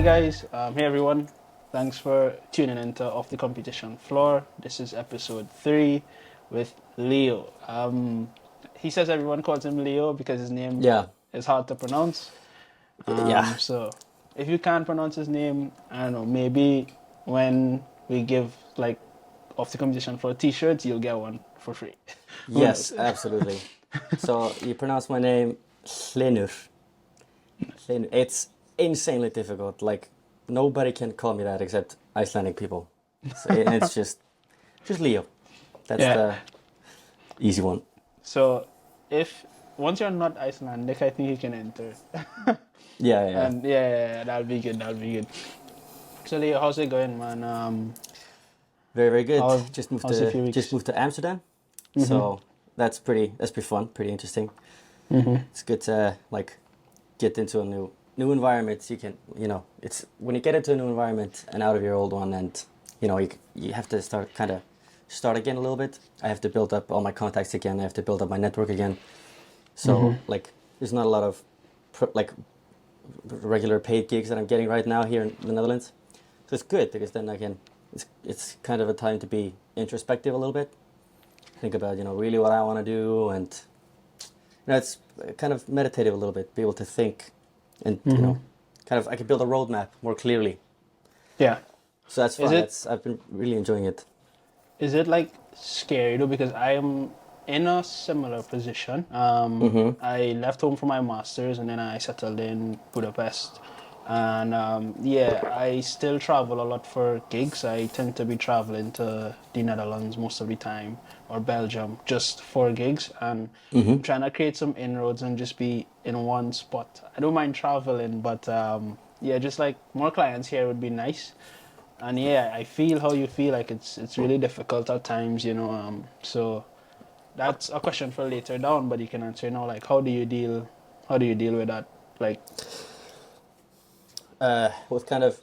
Hey guys, hey everyone. Thanks for tuning into Off the Competition Floor. This is episode 3 with Leo. He says everyone calls him Leo because his name Yeah, is hard to pronounce. yeah, So if you can't pronounce his name, I don't know, maybe when we give like Off the Competition Floor t-shirts, you'll get one for free. Who yes, knows? absolutely. So you pronounce my name Hlynur. Hlynur. It's insanely difficult. Like nobody can call me that except Icelandic people. So it's just Leo. That's Yeah. the easy one. So if once you're not Icelandic, I think you can enter. Yeah, yeah, yeah. And yeah, that'll be good. That'll be good. So Leo, how's it going, man? Very, very good. How how's a few Just weeks? moved to Amsterdam. Mhm. So that's pretty fun, pretty interesting. Mhm. It's good to like get into a new environment. It's when you get into a new environment and out of your old one, and you have to start again a little bit. I have to build up all my contacts again. I have to build up my network again. So Mhm. like, there's not a lot of like regular paid gigs that I'm getting right now here in the Netherlands. So it's good because then I can. It's kind of a time to be introspective a little bit. Think about really what I want to do, and it's kind of meditative a little bit. Be able to think, and Mhm. kind of I can build a roadmap more clearly. Yeah. So that's Is fun. it That's I've been really enjoying it. is it like scary though? Because I am in a similar position. Mm-hmm. I left home for my masters and then I settled in Budapest. And yeah, I still travel a lot for gigs. I tend to be traveling to the Netherlands most of the time or Belgium just for gigs. And Mm-hmm. I'm trying to create some inroads and just be in one spot. I don't mind traveling, but yeah, just like more clients here would be nice. And yeah, I feel how you feel. Like it's really difficult at times, you know. So that's a question for later down, but you can answer now. Like, how do you deal with that? Like,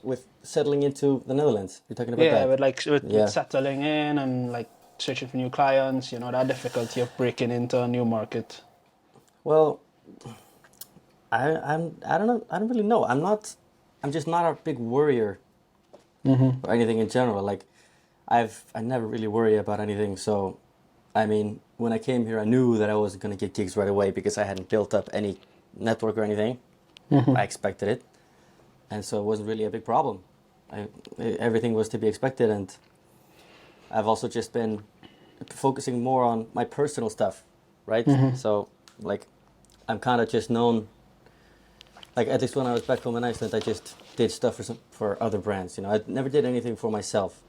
With settling into the Netherlands. You're talking about yeah, that? with like with Yeah. settling in and like searching for new clients, you know, that difficulty of breaking into a new market. Well, I don't know. I don't really know. I'm not. I'm just not a big worrier Mm-hmm. or anything in general. Like I never really worry about anything. So I mean, when I came here, I knew that I wasn't gonna get gigs right away because I hadn't built up any network or anything. Mm-hmm. I expected it, and so it wasn't really a big problem. I, Everything was to be expected, and I've also just been focusing more on my personal stuff, right? Mm-hmm. So like, I'm kind of just known. Like at least when I was back home in Iceland, I just did stuff for other brands. I never did anything for myself,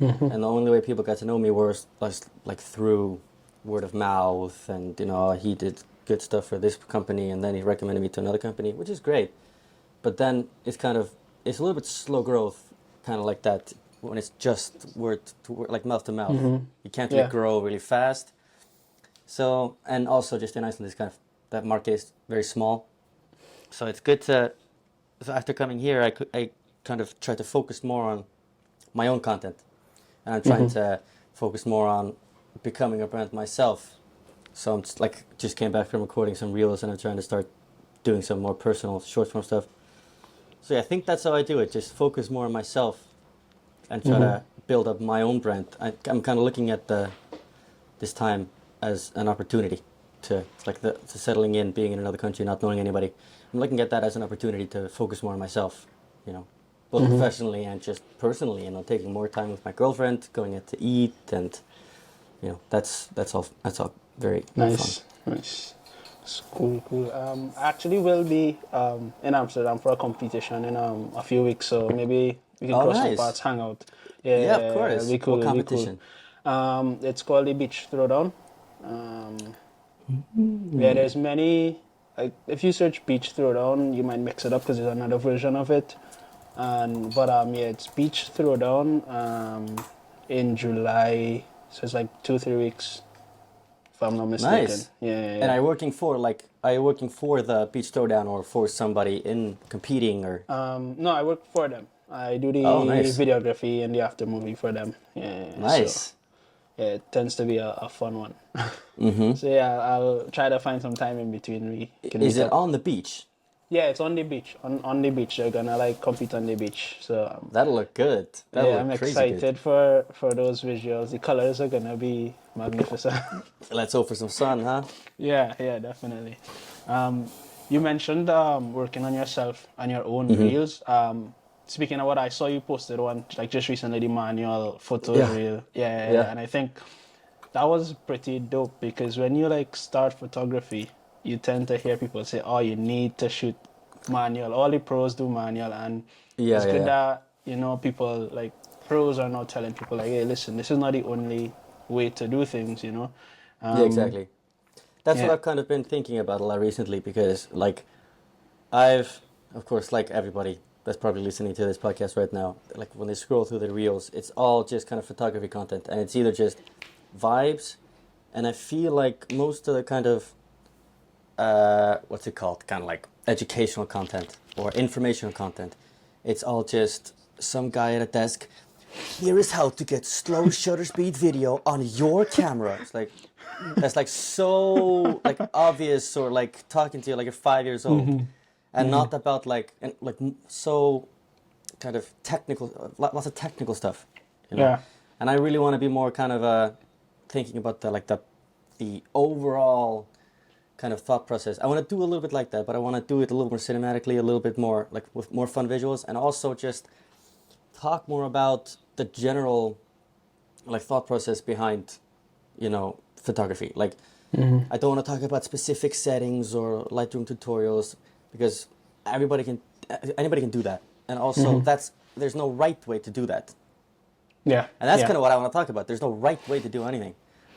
Mm-hmm. and the only way people got to know me was like through word of mouth, and he did good stuff for this company, and then he recommended me to another company, which is great. But then it's a little bit slow growth, kind of like that when it's just word to word, like mouth to mouth. Mm-hmm. You can't really Yeah. grow really fast. So, and also just in Iceland, that market is very small. So it's good to. So after coming here, I kind of try to focus more on my own content, and I'm trying Mm-hmm. to focus more on becoming a brand myself. So I'm just came back from recording some reels, and I'm trying to start doing some more personal short form stuff. So yeah, I think that's how I do it. Just focus more on myself and try Mm-hmm. to build up my own brand. I'm kind of looking at this time as an opportunity to settling in, being in another country, not knowing anybody. I'm looking at that as an opportunity to focus more on myself, you know, both Mm-hmm. professionally and just personally. Taking more time with my girlfriend, going out to eat, and that's all very fun. Nice. Nice. Cool, cool. I actually will be in Amsterdam for a competition in a few weeks, so maybe we can Oh, cross some paths, nice. hang out. Yeah, of Yeah, it'll course. be cool. What It'll be cool. competition? It's called the Beach Throwdown. Um, yeah, there's many. Like if you search Beach Throwdown, you might mix it up because there's another version of it. And but yeah, it's Beach Throwdown in July, so it's like 2 3 weeks if I'm not mistaken. Nice. Yeah, yeah, And yeah. are you working for the beach throwdown or for somebody in competing or? No, I work for them. I do Oh, the nice, videography and the after movie for them. Yeah, so nice. yeah, it tends to be a fun one. Mm-hmm. So yeah, I'll try to find some time in between we can Is meet it up. on the beach? Yeah, it's on the beach. On the beach, they're gonna like compete on the beach. So That'll look good. That'll yeah, look I'm crazy good. excited for those visuals. The colors are gonna be magnificent. Let's hope for some sun, huh? Yeah, yeah, definitely. Um, you mentioned working on yourself and your own Mm-hmm. reels. Speaking of what I saw you posted one like just recently, the manual photos Yeah, reel. Yeah, yeah, yeah. yeah, And I think that was pretty dope because when you like start photography, you tend to hear people say, "Oh, you need to shoot manual." All the pros do manual, and yeah, it's yeah, good yeah. that people like pros are now telling people like, "Hey, listen, this is not the only way to do things." Yeah, Um, exactly. That's what yeah. I've kind of been thinking about a lot recently because, like, I've, of course, like everybody that's probably listening to this podcast right now, like when they scroll through the reels, it's all just kind of photography content, and it's either just vibes, and I feel like most of the kind of what's it called, kind of like educational content or informational content, it's all just some guy at a desk. Here is how to get slow shutter speed video on your camera. It's like that's like so like obvious or like talking to you like you're 5 years old, and not about like and like so kind of technical, lots of technical stuff, you know. Yeah. And I really want to be more kind of thinking about the overall kind of thought process. I want to do a little bit like that, but I want to do it a little more cinematically, a little bit more like with more fun visuals, and also just talk more about the general like thought process behind, photography. Like I don't want to talk about specific settings or Lightroom tutorials because everybody can anybody can do that. And also there's no right way to do that. Yeah. And that's Yeah. kind of what I want to talk about. There's no right way to do anything.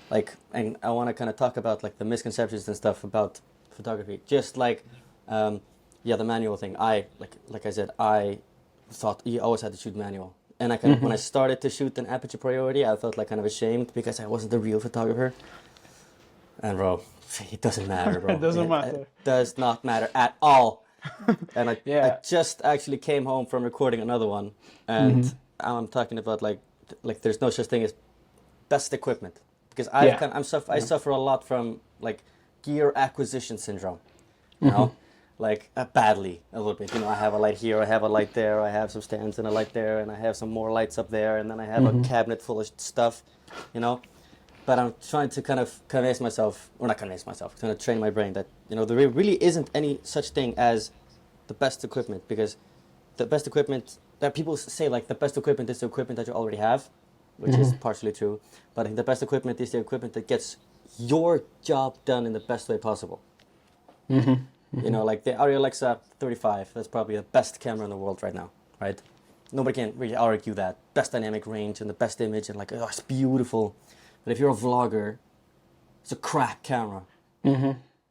Like, and I want to kind of talk about like the misconceptions and stuff about photography. Just like, the manual thing. Like I said, I thought you always had to shoot manual. And I kind of, when I started to shoot an aperture priority, I felt like kind of ashamed because I wasn't a real photographer. And bro, it doesn't matter, It bro. doesn't It matter. does not matter at all. And I Yeah. just actually came home from recording another one, and I'm talking about like there's no such thing as best equipment because Yeah. I suffer a lot from like gear acquisition syndrome, you know, like badly a little bit. I have a light here, I have a light there, I have some stands and a light there, and I have some more lights up there, and then I have a cabinet full of stuff, you know. But I'm trying to kind of convince myself, or not convince myself, trying to train my brain that there really isn't any such thing as the best equipment because the best equipment that people say like the best equipment is the equipment that you already have, which is partially true. But I think the best equipment is the equipment that gets your job done in the best way possible. Like the Arri Alexa 35, that's probably the best camera in the world right now, right? Nobody can really argue that. Best dynamic range and the best image and like, oh, it's beautiful. But if you're a vlogger, it's a crap camera.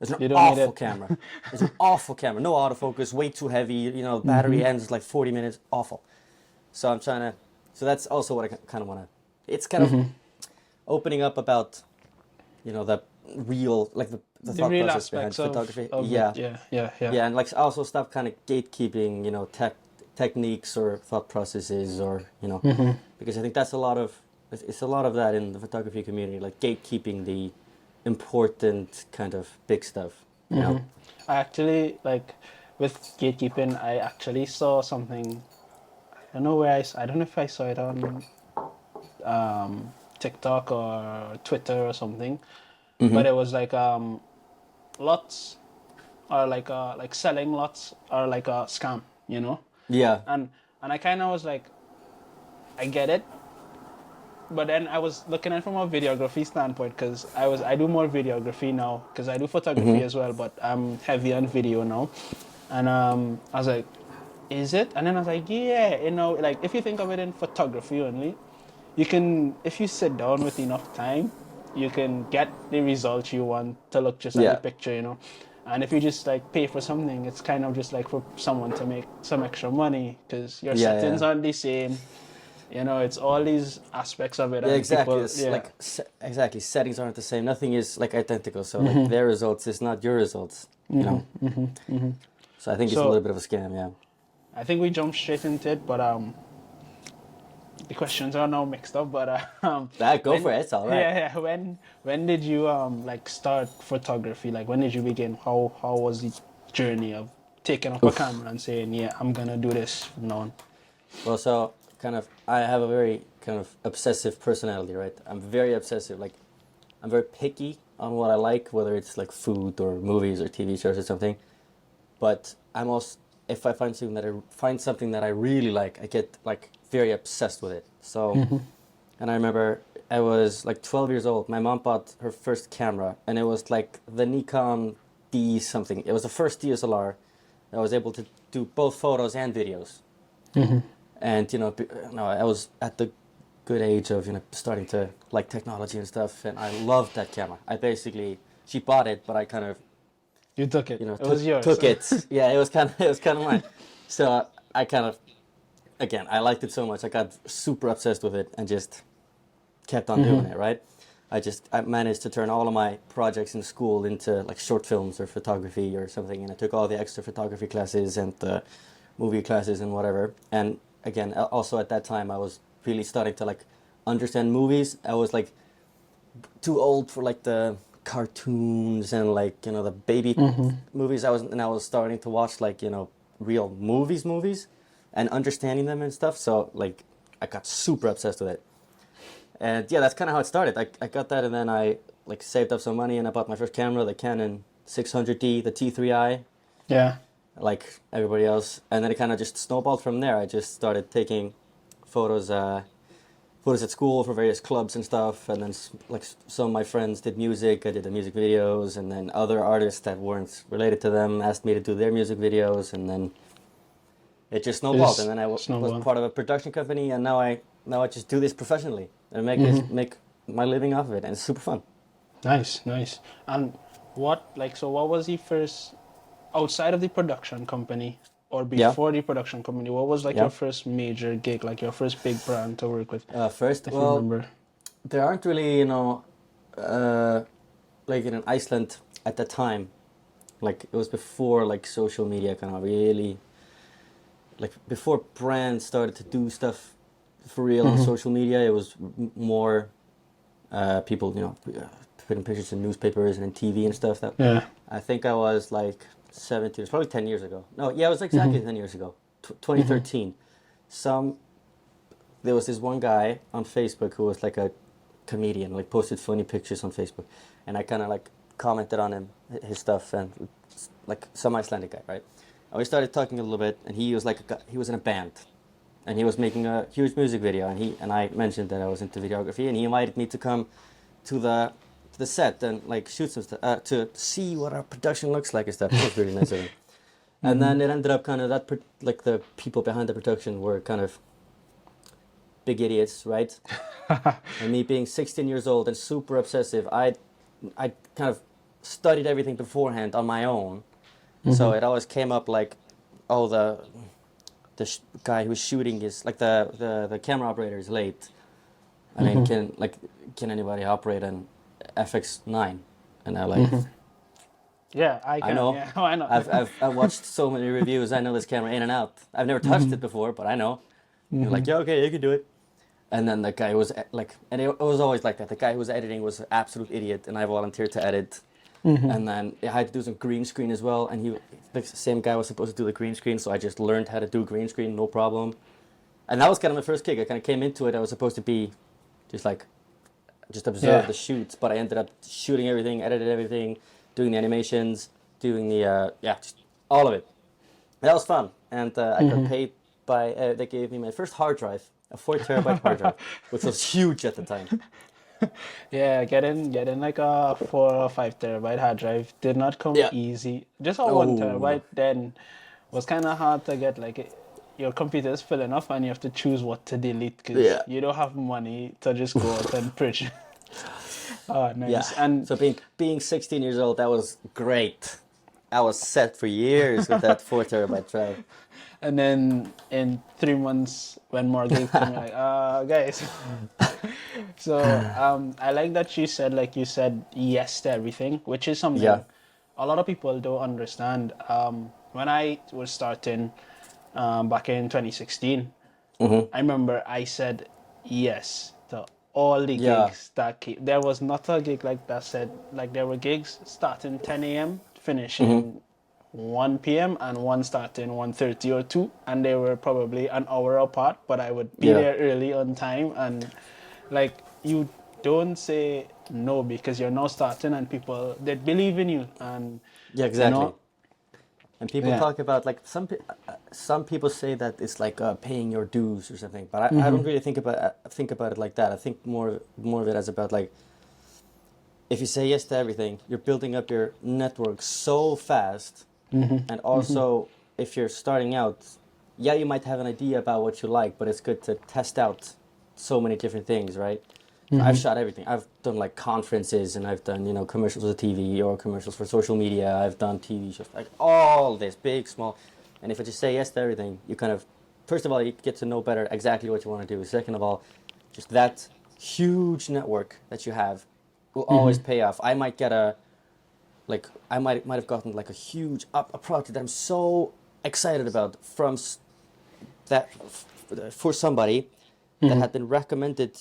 It's an You don't need awful it. camera. It's an awful camera. No autofocus, way too heavy. Battery ends like 40 minutes. Awful. So I'm trying to. So that's also what I kind of want to. It's kind of opening up about, the real, like the The thought real process behind aspects photography. of it. Yeah, Yeah. Yeah. Yeah. yeah, and like also stop kind of gatekeeping, techniques or thought processes or because I think that's a lot of it's a lot of that in the photography community, like gatekeeping the important kind of big stuff. I actually like with gatekeeping. I actually saw something. I don't know where I don't know if I saw it on TikTok or Twitter or something, but it was like lots are like selling lots are like a scam, Yeah, and I kind of was like, I get it, but then I was looking at it from a videography standpoint because I do more videography now because I do photography as well, but I'm heavy on video now, and I was like, is it? And then I was like, yeah, like if you think of it in photography only, you can, if you sit down with enough time, you can get the results you want to look just like the yeah, picture. And if you just like pay for something, it's kind of just like for someone to make some extra money because your yeah, settings yeah. aren't the same. It's all these aspects of it, Yeah, and exactly. people, It's yeah. like exactly settings aren't the same. Nothing is like identical. So like their results is not your results. So I think it's a So little bit of a scam. Yeah. I think we jumped straight into it, but the questions are now mixed up. But Go for it. It's all right. yeah, yeah. When did you like start photography? Like when did you begin? How was the journey of taking up a camera and saying, yeah, I'm gonna do this from now on? Well, so kind of, I have a very kind of obsessive personality, right? I'm very obsessive. Like, I'm very picky on what I like, whether it's like food or movies or TV shows or something. But I'm also, if I find something that I really like, I get like very obsessed with it. So, and I remember I was like 12 years old. My mom bought her first camera, and it was like the Nikon D something. It was the first DSLR that was able to do both photos and videos. And I was at the good age of starting to like technology and stuff, and I loved that camera. I basically she bought it, but I kind of You took it. It was yours. took it. Yeah, it was kind of mine. So I kind of again I liked it so much. I got super obsessed with it and just kept on doing it. Right. I managed to turn all of my projects in school into like short films or photography or something, and I took all the extra photography classes and the movie classes and whatever. And again, also at that time, I was really starting to like understand movies. I was like too old for like the cartoons and like the baby movies. I was starting to watch like real movies and understanding them and stuff. So like I got super obsessed with it. And yeah, that's kind of how it started. I got that, and then I like saved up some money, and I bought my first camera, the Canon 600D, the T3i, Yeah. like everybody else. And then it kind of just snowballed from there. I just started taking photos, photos at school for various clubs and stuff. And then like some of my friends did music. I did the music videos, and then other artists that weren't related to them asked me to do their music videos, and then it just snowballed. And then I was part of a production company, and now I just do this professionally and make my living off of it, and it's super fun. Nice. And what was the first, outside of the production company or before the production company, what was like your first major gig, like your first big brand to work with? First, if you remember. There aren't really, like in Iceland at the time, like it was before like social media kind of really, like before brands started to do stuff for real on social media. It was more people, putting pictures in newspapers and in TV and stuff. I think I was like 17. It was probably 10 years ago. No, yeah, it was exactly 10 years ago. 2013. There was this one guy on Facebook who was like a comedian, like posted funny pictures on Facebook, and I kind of like commented on his stuff, and like some Icelandic guy, right? And we started talking a little bit, and he was like he was in a band, and he was making a huge music video, and I mentioned that I was into videography, and he invited me to come to the set and like shoot some stuff to see what our production looks like and stuff. It was really nice of him. And then it ended up kind of like the people behind the production were kind of big idiots, right? And me being 16 years old and super obsessive, I kind of studied everything beforehand on my own. So it always came up like, oh, the guy who's shooting is like the camera operator is late. I mean, can anybody operate an FX9? And I like. Yeah, I can. I know. Yeah, why not? I've watched so many reviews. I know this camera in and out. I've never touched it before, but I know. You're like, yeah, okay, you can do it. And then the guy was like, and it was always like that. The guy who was editing was an absolute idiot, and I volunteered to edit. And then I had to do some green screen as well. And the same guy was supposed to do the green screen, so I just learned how to do green screen, no problem. And that was kind of my first gig. I kind of came into it. I was supposed to be just observe the shoots, but I ended up shooting everything, edited everything, doing the animations, doing the just all of it. And that was fun, and I got paid by. They gave me my first hard drive, a 4 terabyte hard drive, which was huge at the time. Yeah, getting like a 4 or 5 terabyte hard drive did not come easy. Just a 1 terabyte then was kind of hard to get. Like your computer is filling up and you have to choose what to delete because you don't have money to just go out and purchase. Oh, nice. Yeah. And so being 16 years old, that was great. I was set for years with that 4 terabyte drive. And then in 3 months, when more gigs came, like, guys. So I like that you said yes to everything, which is something a lot of people don't understand. When I was starting back in 2016, I remember I said yes to all the gigs that came. There was not a gig like that said, like there were gigs starting 10 a.m., finishing 1 p.m. and one starting 1:30 or 2, and they were probably an hour apart, but I would be Yeah. there early on time. And like, you don't say no because you're now starting and people, they believe in you. And Yeah, you exactly. know, And people yeah. talk about like some people say that it's like paying your dues or something, but I don't really think about it like that. I think more of it as about like if you say yes to everything, you're building up your network so fast, and also if you're starting out, yeah, you might have an idea about what you like, but it's good to test out so many different things, right? So I've shot everything. I've done like conferences, and I've done commercials for TV or commercials for social media. I've done TV shows, like all this, big, small. And if I just say yes to everything, you kind of, first of all, you get to know better exactly what you want to do. Second of all, just that huge network that you have will always pay off. I might get I might have gotten like a huge a project that I'm so excited about from that for somebody that had been recommended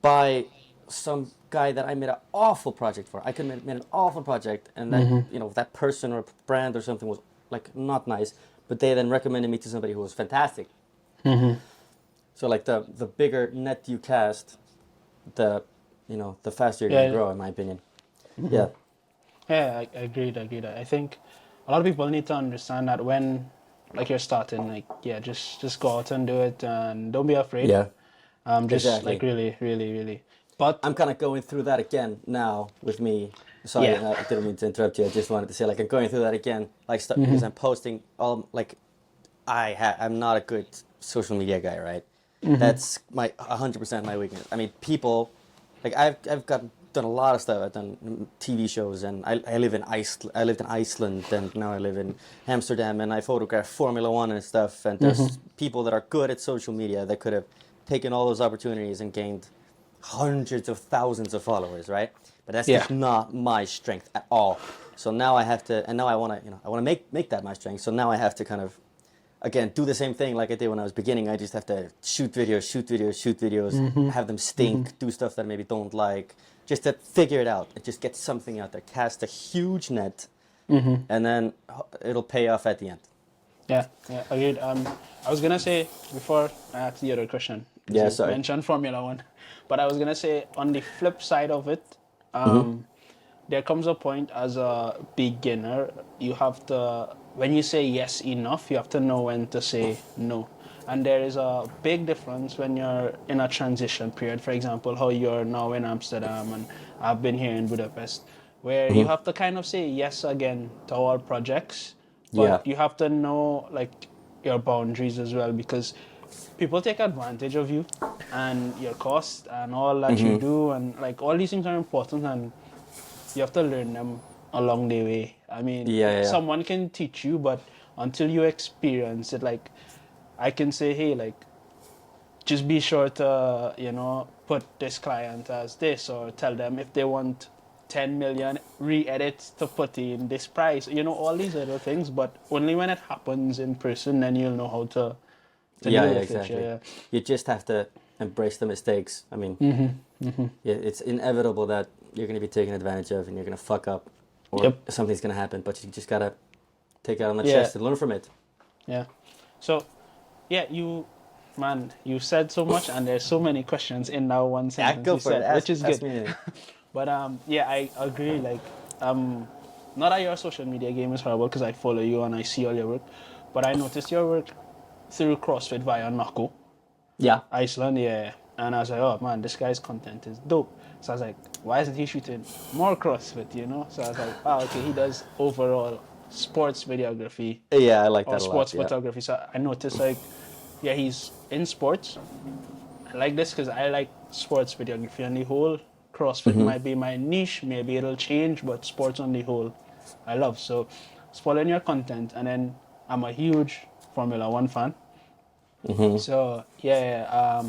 by some guy that I made an awful project for. I could have made an awful project, and that that person or brand or something was like not nice, but they then recommended me to somebody who was fantastic. So like the bigger net you cast, the the faster you're gonna Yeah. grow, in my opinion. Yeah. Yeah, I agreed, agreed. I think a lot of people need to understand that when, like, you're starting, like, yeah, just go out and do it, and don't be afraid. Yeah. Just like Exactly. really, really, really. But I'm kind of going through that again now with me. Sorry, yeah, I didn't mean to interrupt you. I just wanted to say, like, I'm going through that again, like, because I'm posting all, like, I'm not a good social media guy, right? That's my 100% my weakness. I mean, people, like, I've done a lot of stuff. I've done TV shows, and I live in Iceland. I lived in Iceland, and now I live in Amsterdam, and I photograph Formula One and stuff. And there's people that are good at social media that could have taken all those opportunities and gained hundreds of thousands of followers, right? But that's yeah, just not my strength at all. So now I have to, and now I want to, I want to make that my strength. So now I have to kind of, again, do the same thing like I did when I was beginning. I just have to shoot videos, shoot videos, shoot videos, have them stink, do stuff that I maybe don't like, just to figure it out and just get something out there, cast a huge net, and then it'll pay off at the end. yeah, yeah. Agreed. I was gonna say before I asked the other question, because Yeah, you sorry. mentioned Formula One, but I was gonna say on the flip side of it, there comes a point as a beginner, you have to, when you say yes enough, you have to know when to say no. And there is a big difference when you're in a transition period, for example, how you're now in Amsterdam and I've been here in Budapest, where you have to kind of say yes again to all projects, but Yeah. you have to know like your boundaries as well, because people take advantage of you and your cost and all that you do, and like all these things are important, and you have to learn them along the way. I mean, Yeah, yeah, yeah. someone can teach you, but until you experience it, like I can say, hey, like just be sure to, put this client as this, or tell them if they want 10 million re-edits to put in this price, all these little things, but only when it happens in person, then you'll know how to Yeah, deal yeah, with it. exactly. Yeah, You just have to embrace the mistakes. I mean, yeah, it's inevitable that you're going to be taken advantage of and you're going to fuck up or yep, something's going to happen, but you just got to take it on the yeah, chest and learn from it. yeah. So, yeah, man, you said so much, and there's so many questions in that one Yeah, sentence go you for it. said, which is Ask good. me anything. But yeah, I agree. Like, not that your social media game is horrible, because I follow you and I see all your work, but I noticed your work through CrossFit via Nako, Yeah. Iceland, yeah. And I was like, oh man, this guy's content is dope. So I was like, why isn't he shooting more CrossFit? So I was like, wow, okay, he does overall sports videography Yeah, I like or that a lot. sports Yeah. photography. So I noticed, like, yeah, he's in sports. I like this because I like sports videography on the whole. CrossFit might be my niche, maybe it'll change, but sports on the whole, I love. So I was following your content, and then I'm a huge Formula One fan. So yeah,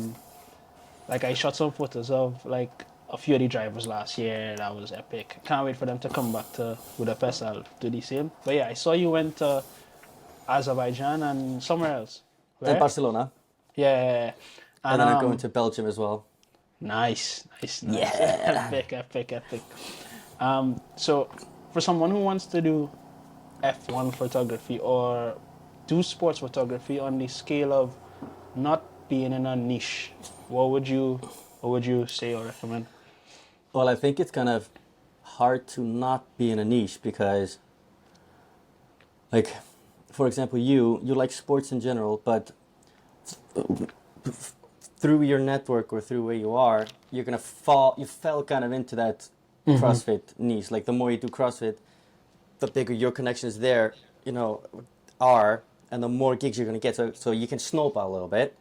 like I shot some photos of like a few of the drivers last year. That was epic. Can't wait for them to come back to Budapest. I'll do the same. But yeah, I saw you went to Azerbaijan and somewhere else. And Where? Barcelona. Yeah. And And then I'm going to Belgium as well. nice, nice, nice. Yeah. Epic, epic, epic. So for someone who wants to do F1 photography or do sports photography on the scale of not being in a niche, what would you say or recommend? Well, I think it's kind of hard to not be in a niche because, like, for example, you like sports in general, but through your network or through where you are, you're gonna fall. You fell kind of into that CrossFit niche. Like the more you do CrossFit, the bigger your connections there, are, and the more gigs you're gonna get. So you can snowball a little bit.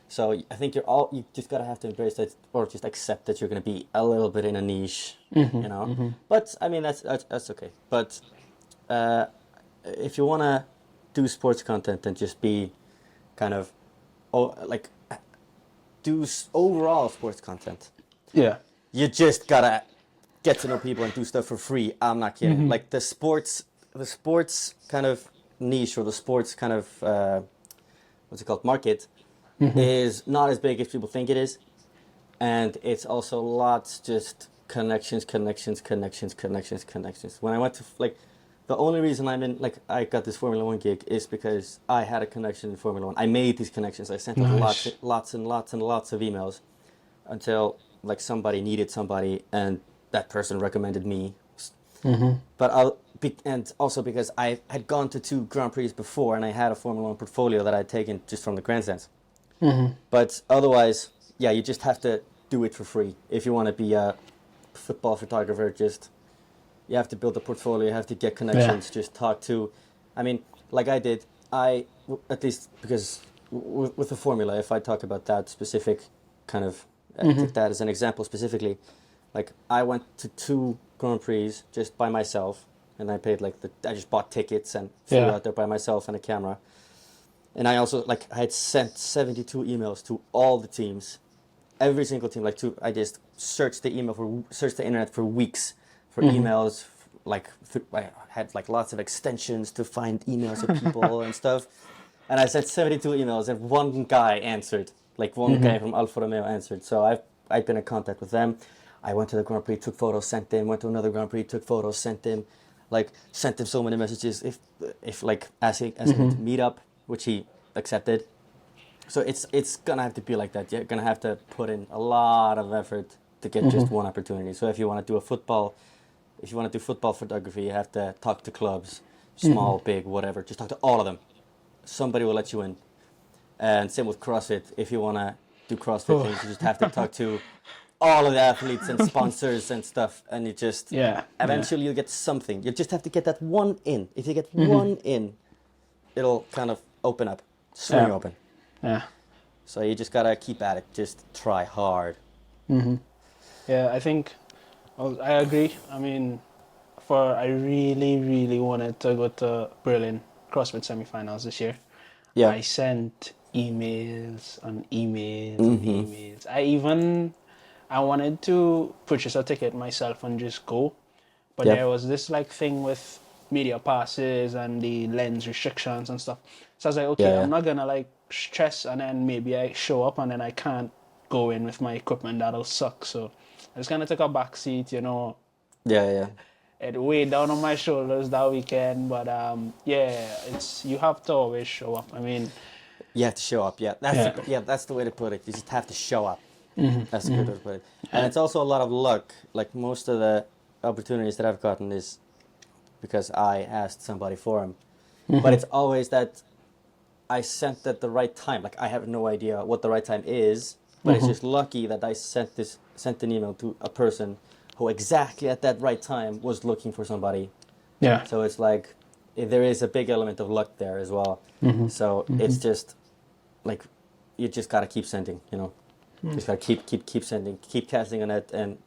So I think you just gotta have to embrace that, or just accept that you're gonna be a little bit in a niche, But I mean that's okay. But if you wanna do sports content and just be kind of, like do overall sports content, Yeah. you just gotta get to know people and do stuff for free. I'm not kidding. Like the sports kind of niche, or the sports kind of what's it called, market, is not as big as people think it is, and it's also lots just connections. When I went to, like, the only reason I got this Formula One gig is because I had a connection in Formula One. I made these connections. I sent out Nice. lots of emails until, like, somebody needed somebody, and that person recommended me. But and also because I had gone to 2 Grand Prix before, and I had a Formula One portfolio that I'd taken just from the grandstands. But otherwise, yeah, you just have to do it for free. If you want to be a football photographer, you have to build a portfolio, you have to get Yeah. connections, just talk to, I mean, like I did, at least because with the formula, if I talk about that specific kind of, take that as an example specifically, like I went to 2 Grand Prix just by myself, and I paid I just bought tickets and flew Yeah. out there by myself and a camera. And I also, like, I had sent 72 emails to all the teams, every single team. I just searched the internet for weeks for emails. I had like lots of extensions to find emails of people and stuff. And I sent 72 emails, and one guy answered. Like one guy from Alfa Romeo answered. So I've been in contact with them. I went to the Grand Prix, took photos, sent them. Went to another Grand Prix, took photos, sent them. Like, sent him so many messages. If like asking him to meet up, which he accepted. So it's gonna have to be like that. You're gonna have to put in a lot of effort to get just one opportunity. So if you want to do football photography, you have to talk to clubs, small, big, whatever. Just talk to all of them. Somebody will let you in. And same with CrossFit. If you want to do CrossFit things, you just have to talk to all of the athletes and sponsors and stuff, and you just Yeah. eventually you'll get something. You just have to get that one in. If you get one in, it'll kind of open up, swing Yeah. open. Yeah. So you just gotta keep at it. Just try hard. Yeah, I think I agree. I mean, I really, really wanted to go to Berlin CrossFit semifinals this year. Yeah. I sent emails and emails and emails. I wanted to purchase a ticket myself and just go, but Yep. there was this like thing with media passes and the lens restrictions and stuff. So I was like, okay, Yeah. I'm not gonna like stress, and then maybe I show up and then I can't go in with my equipment. That'll suck. So I just kind of took a back seat, Yeah. it weighed down on my shoulders that weekend. But yeah, you have to always show up. I mean, You have to show up. Yeah. yeah, That's the way to put it. You just have to show up. That's a good way to put it. And it's also a lot of luck. Like, most of the opportunities that I've gotten is because I asked somebody for them. But it's always that I sent at the right time. Like, I have no idea what the right time is, but it's just lucky that I sent an email to a person who exactly at that right time was looking for somebody. yeah, So it's like, there is a big element of luck there as well. So it's just like, you just gotta keep sending. Just gotta keep sending, keep casting on it, and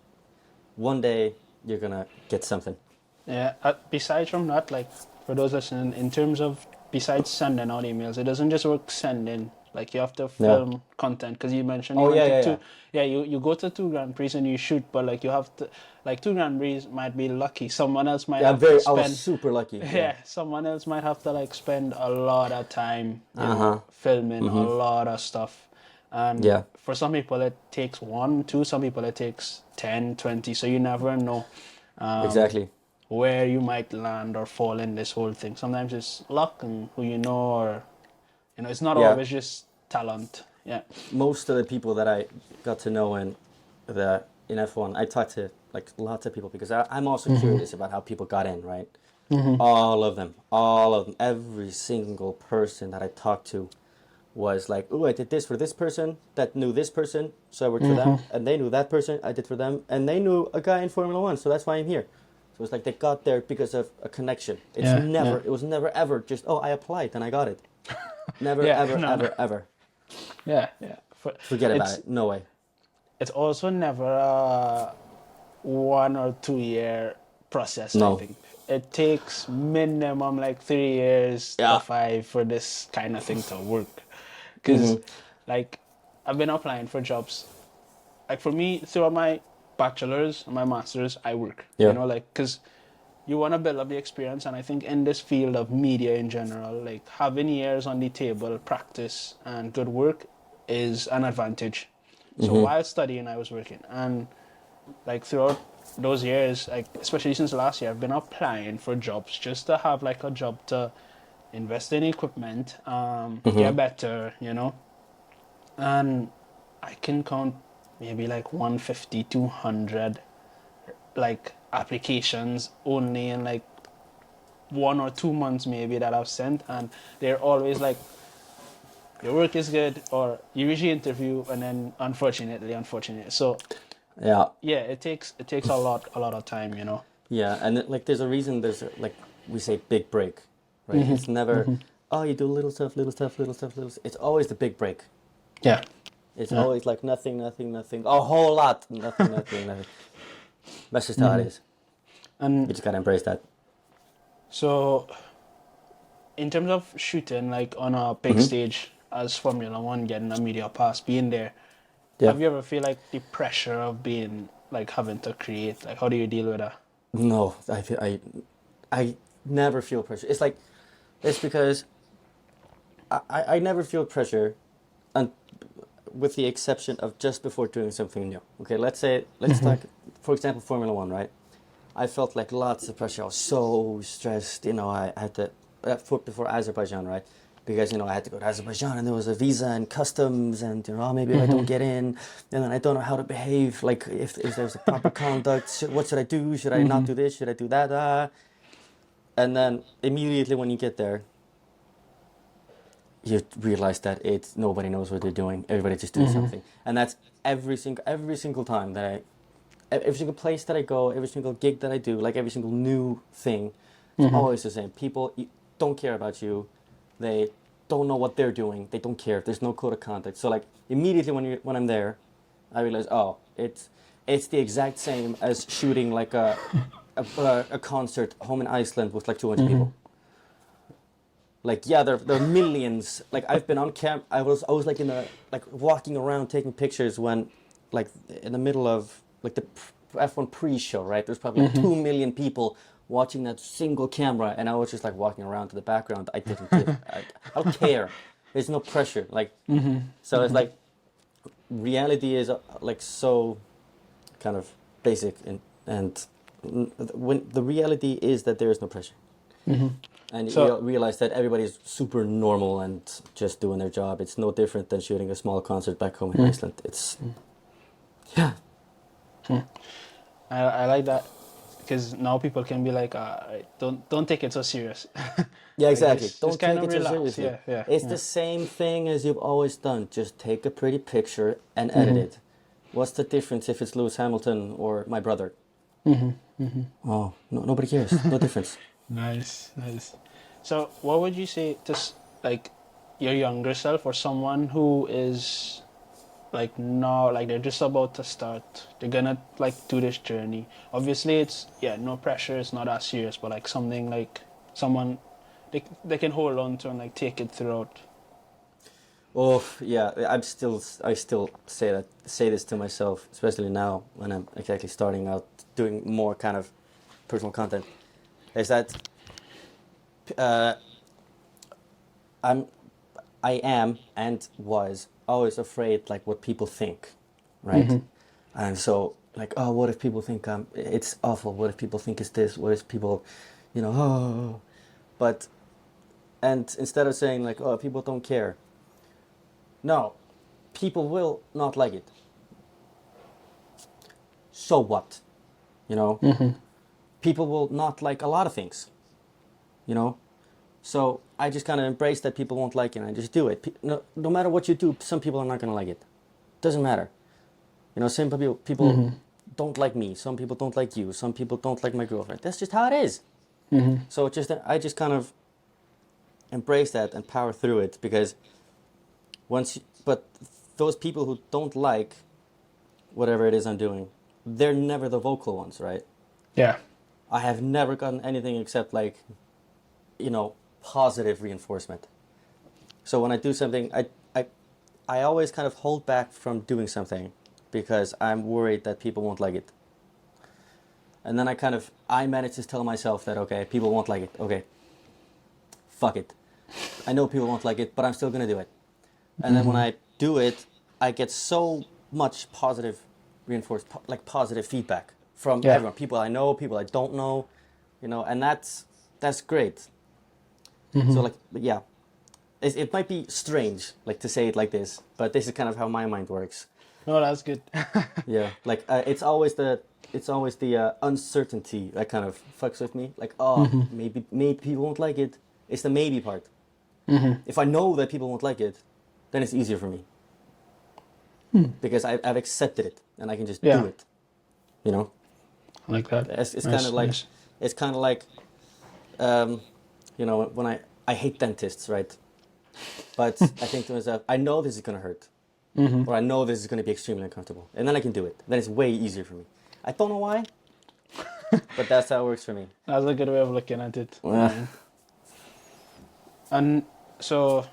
one day you're gonna get something. yeah. Besides from that, like for those listening, in terms of besides sending out emails, it doesn't just work sending. Like you have to Yeah. film content because you mentioned you Oh went yeah, to yeah, two. yeah. Yeah, you go to 2 Grand Prix and you shoot, but like you have to, like 2 Grand Prix might be lucky. Someone else might Yeah, have to I was spend. super lucky. Yeah. Yeah, someone else might have to like spend a lot of time, Uh-huh. filming a lot of stuff. And Yeah. for some people it takes 1, 2, some people it takes 10, 20, so you never know. Exactly. where you might land or fall in this whole thing. Sometimes it's luck and who you know, or it's not Yeah, always just talent. Yeah. most of the people that I got to know in F1, I talked to like lots of people because I'm also curious about how people got in, right? All of them, every single person that I talked to was like, oh, I did this for this person that knew this person, so I worked for them, and they knew that person, I did for them, and they knew a guy in Formula One, so that's why I'm here. So it's like they got there because of a connection. Yeah. Yeah. It was never ever just, oh, I applied and I got it. Never, Yeah. ever, No. No. ever, ever. Yeah. Yeah. Forget about It's it. No way. it's also never a 1 or 2 year process. I No. think it takes minimum like 3 years to Yeah. 5 for this kind of thing to work. Because like I've been applying for jobs. Like for me, throughout my bachelor's and my master's, I work. Yeah. Like because you want to build up the experience, and I think in this field of media in general, like having years on the table, practice and good work is an advantage. So while studying, I was working, and like throughout those years, like especially since last year, I've been applying for jobs just to have like a job to invest in equipment, get better, and I can count maybe like 150, 200 like applications only in like 1 or 2 months maybe that I've sent, and they're always like, your work is good, or you usually interview and then unfortunately. So Yeah. yeah, it takes a lot of time. Yeah. And like, there's a reason like, we say big break, right? It's never, oh, you do little stuff, little stuff, little stuff, little stuff. It's always the big break. Yeah. It's Yeah. always like nothing, nothing, nothing. A whole lot. Nothing, nothing, nothing. That's just how it is. You And just gotta embrace that. so in terms of shooting like on a big stage as Formula One, getting a media pass, being there, Yeah. have you ever feel like the pressure of being like having to create? Like how do you deal with that? No, I never feel pressure. It's because I never feel pressure, and with the exception of just before doing something new. Okay, let's talk, for example, Formula One, right? I felt like lots of pressure. I was so stressed. I had to before Azerbaijan, right? Because I had to go to Azerbaijan, and there was a visa and customs, and maybe if I don't get in, and then I don't know how to behave. Like if there's a proper conduct, what should I do? Should I not do this? Should I do that? And then immediately when you get there, you realize that nobody knows what they're doing. Everybody's just doing something, and that's every single time every single place that I go, every single gig that I do, like every single new thing, it's always the same. People don't care about you. They don't know what they're doing. They don't care. There's no code of conduct. So like immediately when I'm there, I realize, oh, it's the exact same as shooting like a concert home in Iceland with like 200 people. Like, yeah, there are millions. Like, I've been on camp. I was like walking around taking pictures when, like, in the middle of like the F1 pre-show, right? There's probably like 2 million people watching that single camera, and I was just like walking around to the background. I don't care. There's no pressure. Like, so it's like reality is like so kind of basic, and when the reality is that there is no pressure. And So you realize that everybody's super normal and just doing their job. It's no different than shooting a small concert back home in Iceland. It's, yeah. I like that because now people can be like, don't take it so serious. Yeah, Like exactly. just Don't kind take of it so relax. seriously. Yeah, yeah, It's yeah. the same thing as you've always done. Just take a pretty picture and edit it. What's the difference if it's Lewis Hamilton or my brother? Oh, no, nobody cares. No difference. Nice, nice. So, what would you say to like your younger self or someone who is like now, like they're just about to start, they're gonna like do this journey? Obviously, it's no pressure, it's not as serious, but like something like someone they can hold on to and like take it throughout. Oh yeah, I still say this to myself, especially now when I'm exactly starting out doing more kind of personal content. Is that uh, I'm I am and was always afraid like what people think, right? And so, like, oh, what if people think it's awful? What if people think it's this? What if people, oh. But, and instead of saying, like, oh, people don't care. No, people will not like it. So what? People will not like a lot of things, So I just kind of embrace that people won't like it, and I just do it. No matter what you do, some people are not going to like it. Doesn't matter. Some people don't like me. Some people don't like you. Some people don't like my girlfriend. That's just how it is. So I just kind of embrace that and power through it, because but those people who don't like whatever it is I'm doing, they're never the vocal ones, right? Yeah. I have never gotten anything except like, positive reinforcement. So when I do something, I always kind of hold back from doing something because I'm worried that people won't like it. And then I manage to tell myself that, okay, people won't like it. Okay, fuck it. I know people won't like it, but I'm still going to do it. And then when I do it, I get so much positive reinforced, like positive feedback from everyone. People I know, people I don't know, and that's great. So like, yeah, it might be strange, like to say it like this, but this is kind of how my mind works. No, that's good. Yeah, like it's always the uncertainty that kind of fucks with me. Like, maybe people won't like it. It's the maybe part. If I know that people won't like it, then it's easier for me. Because I've accepted it and I can just do it. Like that. It's kind of like it's kind of like when I hate dentists, right? But I think to myself, I know this is gonna hurt. Or I know this is going to be extremely uncomfortable. And then I can do it. Then it's way easier for me. I don't know why, but that's how it works for me. That's a good way of looking at it. And so,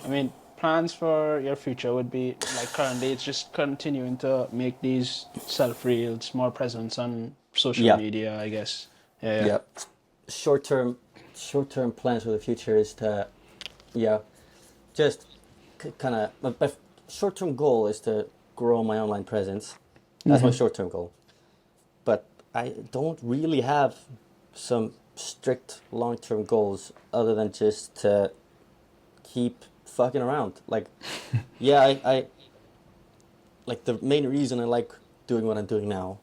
I mean, plans for your future would be, like currently, it's just continuing to make these self-reels, more presence on social media, I guess. Yeah. Short-term plans for the future is to, just kind of, my short-term goal is to grow my online presence. That's my short-term goal. But I don't really have some strict long-term goals other than just to keep fucking around. Like, I like the main reason I like doing what I'm doing now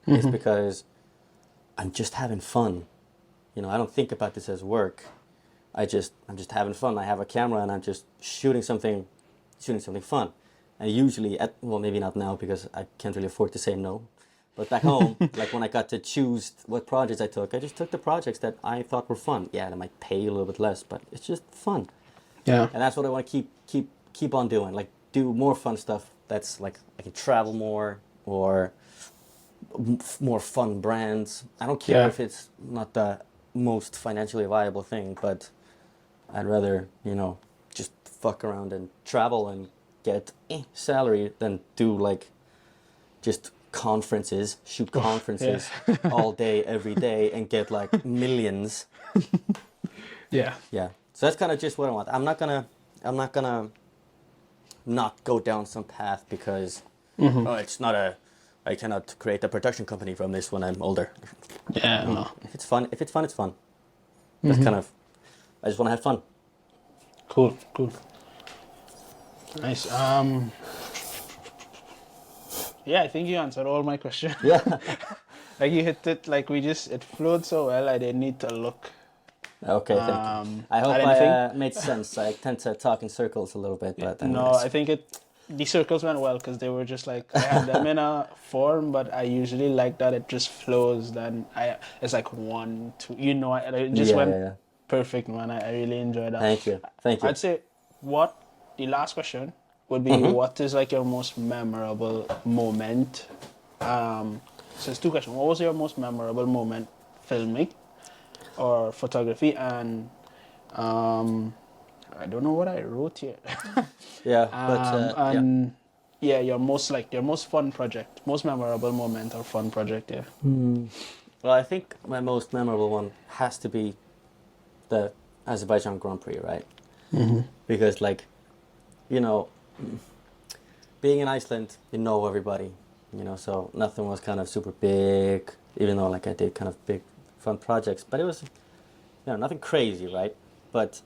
is because I'm just having fun. I don't think about this as work. I'm just having fun. I have a camera and I'm just shooting something fun. And usually maybe not now because I can't really afford to say no. But back home, like when I got to choose what projects I just took the projects that I thought were fun. Yeah, they might pay a little bit less, but it's just fun. Yeah. And that's what I want to keep on doing. Like do more fun stuff. That's like I can travel more or more fun brands. I don't care if it's not the most financially viable thing, but I'd rather, just fuck around and travel and get salary than do like just conferences, shoot conferences all day, every day and get like millions. Yeah. So that's kind of just what I want. I'm not gonna not go down some path because I cannot create a production company from this when I'm older. Yeah, no. If it's fun, it's fun. That's kind of, I just want to have fun. Cool. Nice. Yeah, I think you answered all my questions. Yeah. Like you hit it, like it flowed so well, I didn't need to look. Okay, thank you. I hope I made sense. I tend to talk in circles a little bit, but anyways. No, I think the circles went well because they were just like, I had them in a form, but I usually like that it just flows. Then it's like 1, 2, it just went perfect, man. I really enjoyed that. Thank you. I'd say the last question would be, what is like your most memorable moment? So it's 2 questions. What was your most memorable moment filming or photography? And I don't know what I wrote here. Your most fun project, most memorable moment or fun project, Well, I think my most memorable one has to be the Azerbaijan Grand Prix, right? Because being in Iceland, you know everybody, you know, so nothing was kind of super big, even though like I did kind of big fun projects, but it was, you know, nothing crazy, right? But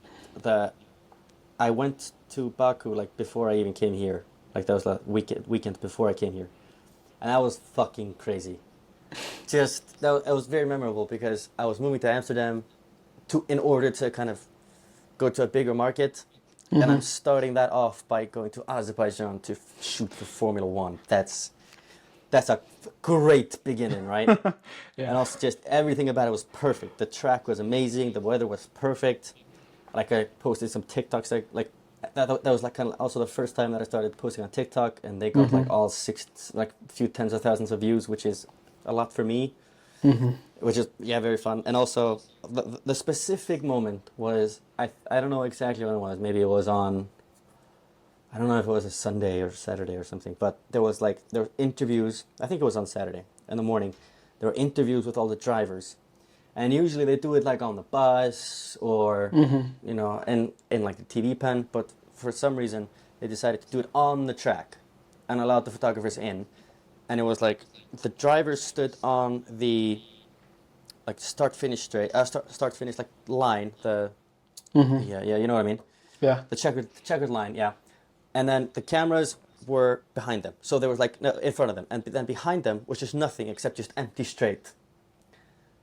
I went to Baku like before I even came here, like that was the weekend before I came here, and that was fucking crazy. Just it was very memorable because I was moving to Amsterdam in order to kind of go to a bigger market. And I'm starting that off by going to Azerbaijan to shoot for Formula One. That's a great beginning, right? Yeah. And also just everything about it was perfect. The track was amazing. The weather was perfect. Like I posted some TikToks like that was like kind of also the first time that I started posting on TikTok, and they got like all like a few tens of thousands of views, which is a lot for me. Which is very fun. And also the specific moment was I don't know exactly when it was. Maybe it was on, I don't know if it was a Sunday or Saturday or something, but there were interviews. I think it was on Saturday in the morning. There were interviews with all the drivers, and usually they do it like on the bus or you know in like the TV pen, but for some reason they decided to do it on the track and allowed the photographers in. And it was like the drivers stood on the like start finish like line, you know what I mean, the checkered line, and then the cameras were behind them, so there was like no, in front of them, and then behind them was just nothing except just empty straight.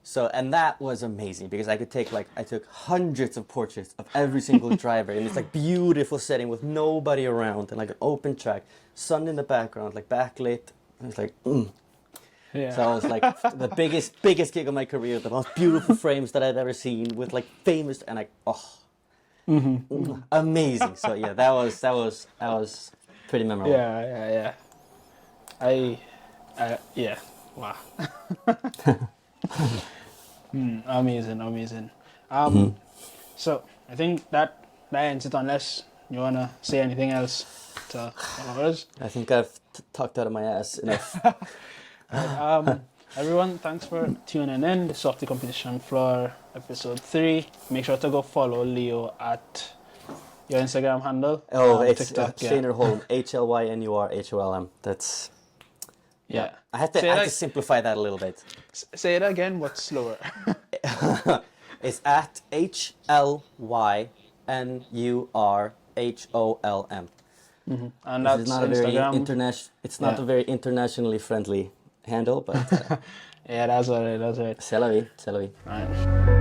So, and that was amazing because I took hundreds of portraits of every single driver in this like beautiful setting with nobody around and like an open track, sun in the background, like backlit, and it's like Yeah. So it was like the biggest gig of my career, the most beautiful frames that I'd ever seen with like famous, and amazing. So yeah, that was pretty memorable. Yeah. I yeah. Wow. Amazing. So I think that ends it, unless you wanna say anything else to followers. I think I've talked out of my ass enough. Everyone, thanks for tuning in. This is Off the Competition Floor, episode 3. Make sure to go follow Leo at your Instagram handle. It's TikTok, Hlynur Holm, HLYNUR HOLM. That's I had to simplify that a little bit. Say it again, but slower. It's at HLYNUR HOLM. And that's Instagram. It's not a very internationally friendly handle, but Yeah, that's all right. C'est la vie. All right.